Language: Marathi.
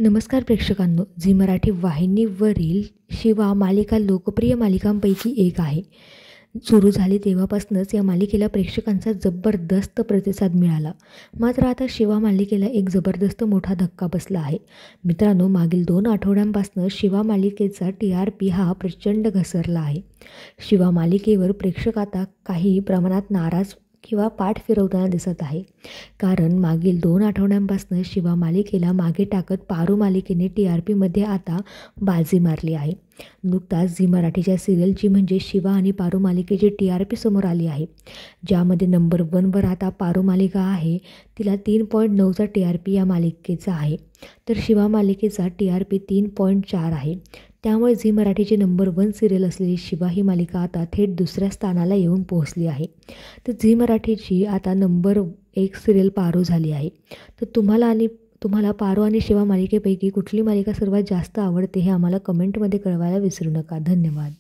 नमस्कार प्रेक्षकांनो, झी मराठी वाहिनीवरील शिवा मालिका लोकप्रिय मालिकांपैकी एक आहे. सुरू झाली तेव्हापासूनच या मालिकेला प्रेक्षकांचा जबरदस्त प्रतिसाद मिळाला. मात्र आता शिवा मालिकेला एक जबरदस्त मोठा धक्का बसला आहे. मित्रांनो, मागील 2 आठवड्यांपासून शिवा मालिकेचा TRP हा प्रचंड घसरला आहे. शिवा मालिकेवर प्रेक्षक आता काही प्रमाणात नाराज किंवा पाठ फिरवताना दिसत आहे. कारण मागील 2 आठवड्यांपासून शिवा मालिकेला मागे टाकत पारू मालिकेने TRPमध्ये आता बाजी मारली आहे. नुकताच झी मराठीच्या सिरियलची म्हणजे शिवा आणि पारू मालिकेची TRP समोर आली आहे. ज्यामध्ये नंबर 1वर आता पारू मालिका आहे. तिला 3.9चा TRP या मालिकेचा आहे. तर शिवा मालिकेचा TRP 3.4 आहे. त्यामुळे झी मराठीची नंबर 1 सिरियल असलेली शिवा ही मालिका आता थेट दुसऱ्या स्थानाला येऊन पोहोचली आहे. तर झी मराठीची आता नंबर 1 सिरियल पारू झाली आहे. तर तुम्हाला पारू आणि शिवा मालिकेपैकी कुठली मालिका सर्वात जास्त आवडते हे आम्हाला कमेंटमध्ये कळवायला विसरू नका. धन्यवाद.